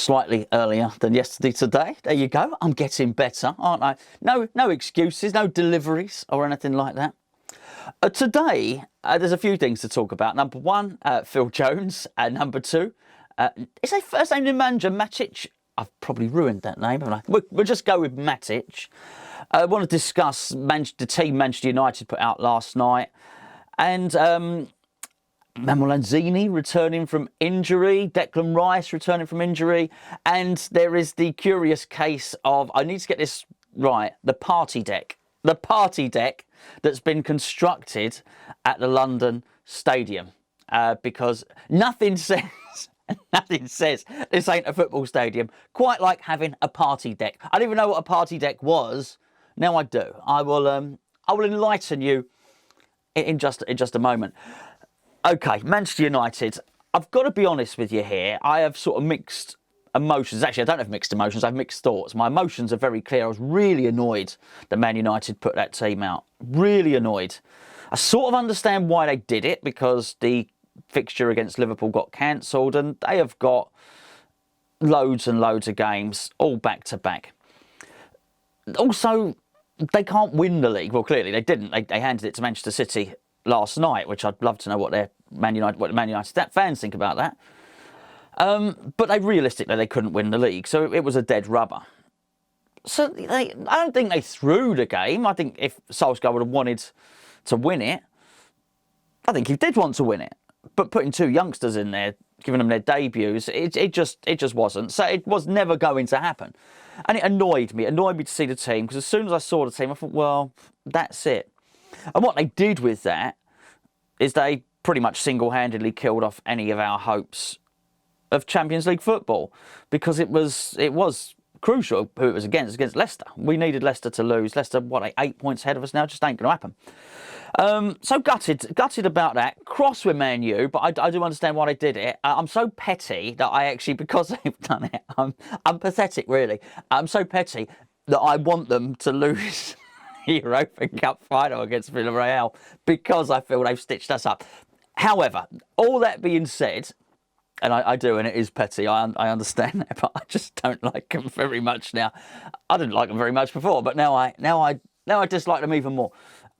slightly earlier than yesterday today. There you go. I'm getting better, aren't I? No excuses, no deliveries or anything like that. Today, there's a few things to talk about. Number one, Phil Jones. Number two, is a first name in manager, Matic? I've probably ruined that name, haven't I? We'll just go with Matic. I want to discuss the team Manchester United put out last night. And Manuel Lanzini returning from injury, Declan Rice returning from injury, and there is the curious case of, I need to get this right, the party deck. The party deck that's been constructed at the London Stadium. Because nothing says this ain't a football stadium quite like having a party deck. I didn't even know what a party deck was. Now I do. I will enlighten you in just a moment. Okay, Manchester United. I've got to be honest with you here. I have sort of mixed emotions. Actually, I don't have mixed emotions. I have mixed thoughts. My emotions are very clear. I was really annoyed that Man United put that team out. Really annoyed. I sort of understand why they did it, because the fixture against Liverpool got cancelled and they have got loads and loads of games all back to back. Also, they can't win the league. Well, clearly they didn't. They handed it to Manchester City last night, which I'd love to know what the Man United fans think about that. But realistically they couldn't win the league, so it was a dead rubber. So I don't think they threw the game. I think if Solskjaer would have wanted to win it, I think he did want to win it. But putting two youngsters in there, giving them their debuts, it just wasn't. So it was never going to happen. And it annoyed me to see the team, because as soon as I saw the team, I thought, well, that's it. And what they did with that is they pretty much single-handedly killed off any of our hopes of Champions League football, because it was crucial who it was against Leicester. We needed Leicester to lose. Leicester, 8 points ahead of us now? Just ain't going to happen. So gutted about that. Cross with Man U, but I do understand why they did it. I'm so petty that I actually, because they've done it, I'm pathetic, really. I'm so petty that I want them to lose the Europa Cup final against Villarreal, because I feel they've stitched us up. However, all that being said, and I do, and it is petty, I understand that, but I just don't like them very much now. I didn't like them very much before, but now I dislike them even more.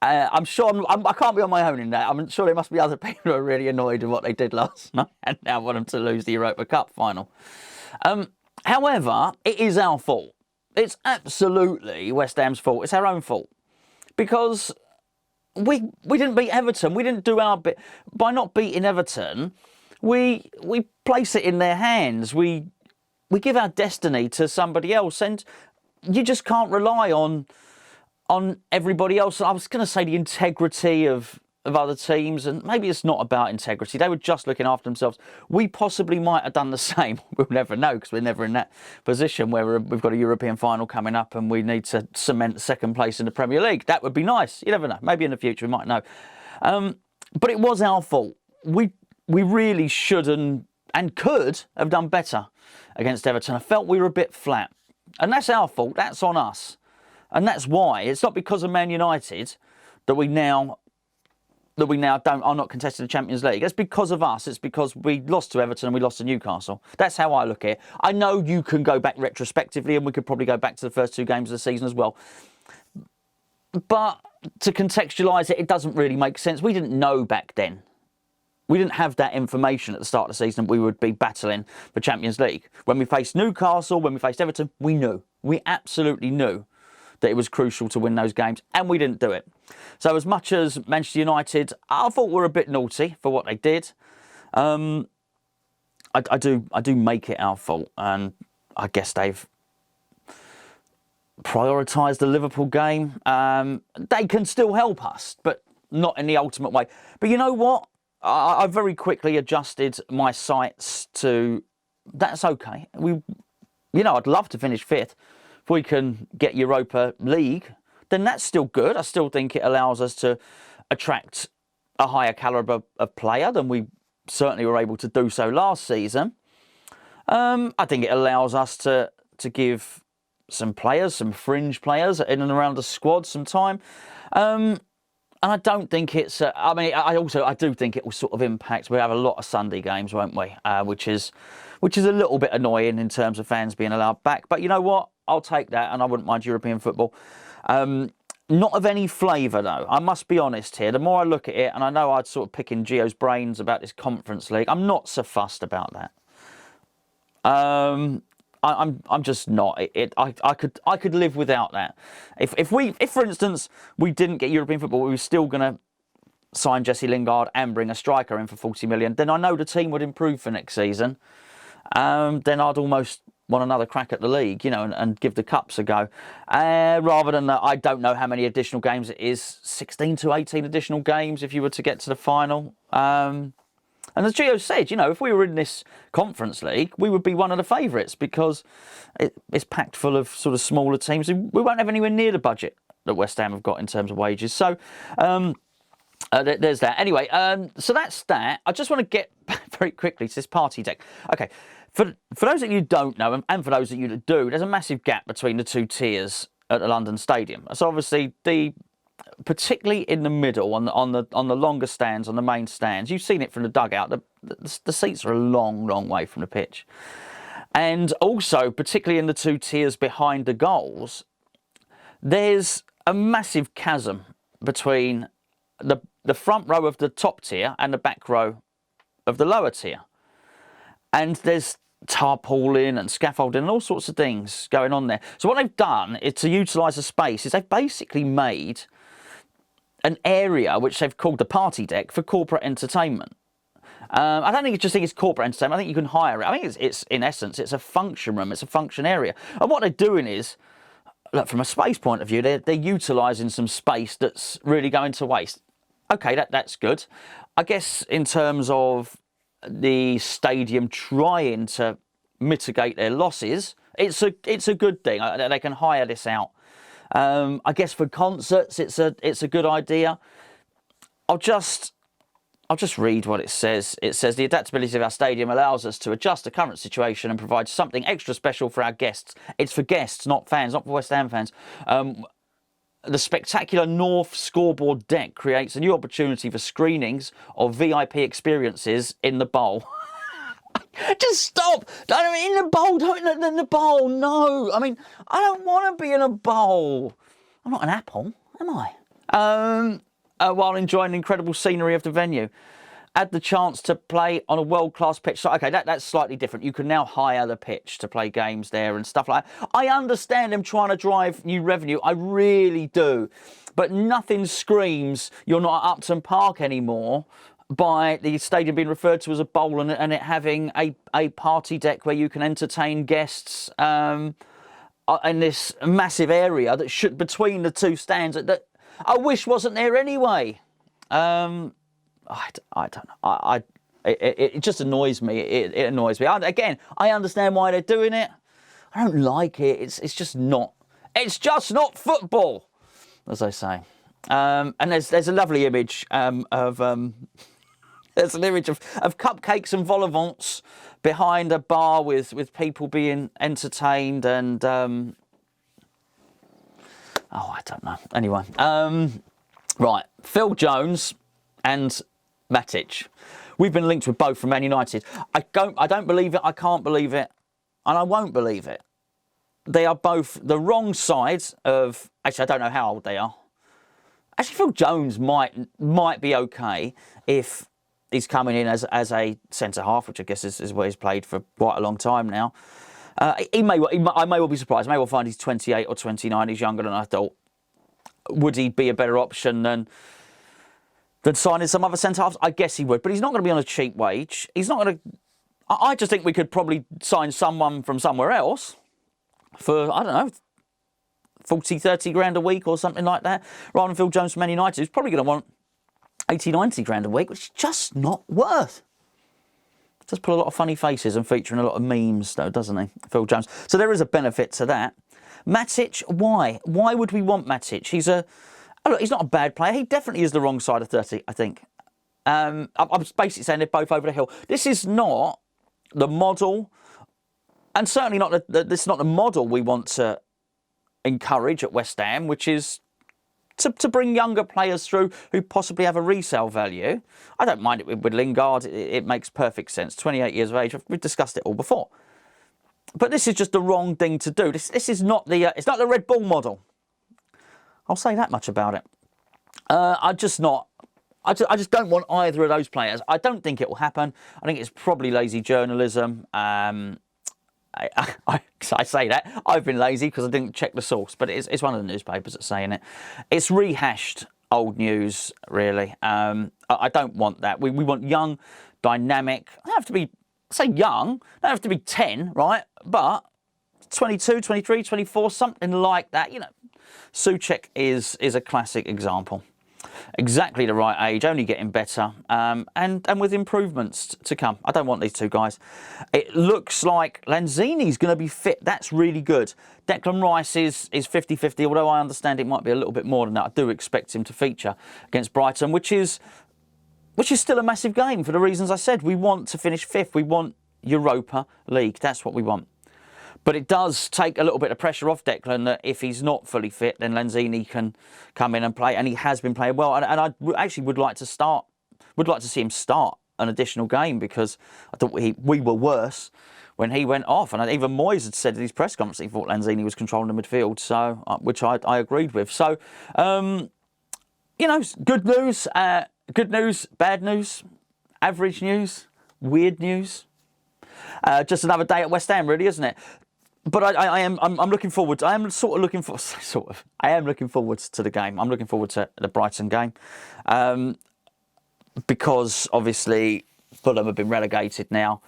I'm sure I can't be on my own in that. I'm sure there must be other people who are really annoyed with what they did last night and now want them to lose the Europa Cup final. However, it is our fault. It's absolutely West Ham's fault. It's our own fault, because we didn't beat Everton. We didn't do our bit. By not beating Everton, we place it in their hands. We give our destiny to somebody else, and you just can't rely on everybody else. I was going to say the integrity of other teams, and maybe it's not about integrity. They were just looking after themselves. We possibly might have done the same. We'll never know, because we're never in that position where we've got a European final coming up and we need to cement second place in the Premier League. That would be nice. You never know. Maybe in the future we might know. But it was our fault. We really should and could have done better against Everton. I felt we were a bit flat. And that's our fault. That's on us. And that's why. It's not because of Man United that we now are not contesting the Champions League. It's because of us. It's because we lost to Everton and we lost to Newcastle. That's how I look at it. I know you can go back retrospectively, and we could probably go back to the first two games of the season as well. But to contextualise it, it doesn't really make sense. We didn't know back then. We didn't have that information at the start of the season. We would be battling for Champions League. When we faced Newcastle, when we faced Everton, we knew. We absolutely knew that it was crucial to win those games, and we didn't do it. So as much as Manchester United, I thought were a bit naughty for what they did, I do make it our fault, and I guess they've prioritised the Liverpool game. They can still help us, but not in the ultimate way. But you know what? I very quickly adjusted my sights to, that's okay. I'd love to finish fifth. If we can get Europa League, then that's still good. I still think it allows us to attract a higher calibre of player than we certainly were able to do so last season. I think it allows us to give some players, some fringe players in and around the squad some time. And I don't think it's, I do think it will sort of impact. We have a lot of Sunday games, won't we? Which is which is a little bit annoying in terms of fans being allowed back. But you know what? I'll take that, and I wouldn't mind European football. Not of any flavour, though. I must be honest here. The more I look at it, and I know I'd sort of picking Gio's brains about this Conference League, I'm not so fussed about that. I'm just not. I could live without that. If for instance we didn't get European football, we were still going to sign Jesse Lingard and bring a striker in for 40 million. Then I know the team would improve for next season. Then I'd almost want another crack at the league, you know, and give the cups a go. Rather than I don't know how many additional games it is, 16 to 18 additional games if you were to get to the final. And as Gio said, you know, if we were in this Conference League, we would be one of the favourites because it's packed full of sort of smaller teams. We won't have anywhere near the budget that West Ham have got in terms of wages. So there's that. Anyway, so that's that. I just want to get back very quickly to this party deck. Okay, for those that you don't know, and for those that you do, there's a massive gap between the two tiers at the London Stadium. So obviously particularly in the middle, on the longer stands, on the main stands, you've seen it from the dugout. The seats are a long way from the pitch, and also particularly in the two tiers behind the goals, there's a massive chasm between the front row of the top tier and the back row of the lower tier, and there's tarpaulin and scaffolding and all sorts of things going on there. So what they've done is to utilise the space is they've basically made an area which they've called the party deck for corporate entertainment. I don't think it's corporate entertainment. I think you can hire it. I think it's in essence, it's a function room. It's a function area. And what they're doing is, look, from a space point of view, they're utilising some space that's really going to waste. Okay, that's good. I guess in terms of the stadium trying to mitigate their losses, it's a good thing. They can hire this out. I guess for concerts, it's a good idea. I'll just read what it says. It says the adaptability of our stadium allows us to adjust the current situation and provide something extra special for our guests. It's for guests, not fans, not for West Ham fans. The spectacular North scoreboard deck creates a new opportunity for screenings of VIP experiences in the bowl. Just stop! In the bowl, don't in the bowl, no! I mean, I don't want to be in a bowl. I'm not an apple, am I? While enjoying the incredible scenery of the venue. Add the chance to play on a world-class pitch. So, okay, that's slightly different. You can now hire the pitch to play games there and stuff like that. I understand them trying to drive new revenue. I really do. But nothing screams you're not at Upton Park anymore by the stadium being referred to as a bowl and it having a party deck where you can entertain guests in this massive area that should between the two stands that I wish wasn't there anyway. I don't know. It just annoys me. It annoys me. Again, I understand why they're doing it. I don't like it. It's just not. It's just not football, as they say. And there's a lovely image there's an image of cupcakes and vol au vents behind a bar with people being entertained and I don't know. Anyway, right, Phil Jones and Matic. We've been linked with both from Man United. I don't believe it, I can't believe it, and I won't believe it. They are both the wrong sides of... Actually, I don't know how old they are. Actually, Phil Jones might be okay if he's coming in as a centre-half, which I guess is what he's played for quite a long time now. I may well be surprised. I may well find he's 28 or 29. He's younger than I thought. Would he be a better option than signing some other centre-halves? I guess he would, but he's not going to be on a cheap wage. He's not going to... I just think we could probably sign someone from somewhere else for, I don't know, 40, 30 grand a week or something like that, rather than Phil Jones from Man United, who's probably going to want 80, 90 grand a week, which is just not worth. Does put a lot of funny faces and featuring a lot of memes, though, doesn't he, Phil Jones? So there is a benefit to that. Matic, why? Why would we want Matic? He's not a bad player. He definitely is the wrong side of 30, I think. I'm basically saying they're both over the hill. This is not the model, and certainly not this is not the model we want to encourage at West Ham, which is to bring younger players through who possibly have a resale value. I don't mind it with Lingard. It makes perfect sense. 28 years of age. We've discussed it all before. But this is just the wrong thing to do. This is not the it's not the Red Bull model. I'll say that much about it. I just don't want either of those players. I don't think it will happen. I think it's probably lazy journalism. I say that. I've been lazy because I didn't check the source, but it's one of the newspapers that's saying it. It's rehashed old news, really. I don't want that. We want young, dynamic. They don't have to be, say young, they don't have to be 10, right? But 22, 23, 24, something like that. You know, Souček is a classic example. Exactly the right age, only getting better, and with improvements to come. I don't want these two guys. It looks like Lanzini's going to be fit. That's really good. Declan Rice is 50-50, although I understand it might be a little bit more than that. I do expect him to feature against Brighton, which is still a massive game for the reasons I said. We want to finish 5th. We want Europa League. That's what we want. But it does take a little bit of pressure off Declan that if he's not fully fit, then Lanzini can come in and play, and he has been playing well. And I actually would like to see him start an additional game, because I thought we were worse when he went off. And even Moyes had said in his press conference he thought Lanzini was controlling the midfield, so which I agreed with. So, you know, good news, bad news, average news, weird news. Just another day at West Ham, really, isn't it? But I'm looking forward. I am looking forward to the game. I'm looking forward to the Brighton game, because obviously Fulham have been relegated now.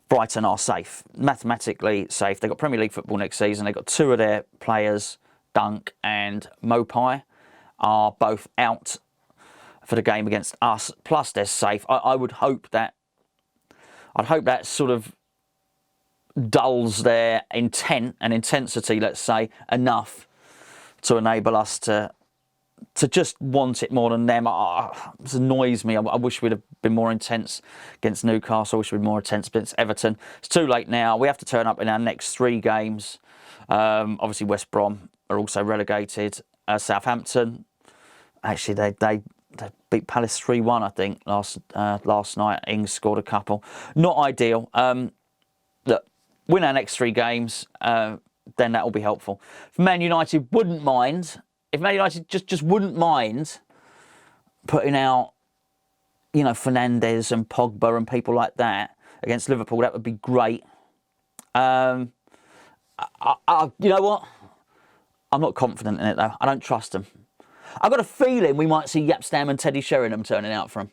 Brighton are safe, mathematically safe. They've got Premier League football next season. They've got 2 of their players, Dunk and Mopai, are both out for the game against us. Plus, they're safe. I would hope that. I'd hope that sort of dulls their intent and intensity, let's say, enough to enable us to just want it more than them. It annoys me. I wish we'd have been more intense against Newcastle. I wish we'd been more intense against Everton. It's too late now. We have to turn up in our next 3 games. Obviously, West Brom are also relegated. Southampton, actually, they beat Palace 3-1, I think, last night. Ings scored a couple. Not ideal. Look, win our next 3 games, then that will be helpful. If Man United wouldn't mind, if Man United just wouldn't mind putting out, you know, Fernandes and Pogba and people like that against Liverpool, that would be great. You know what? I'm not confident in it, though. I don't trust them. I've got a feeling we might see Yapstam and Teddy Sheringham turning out for him.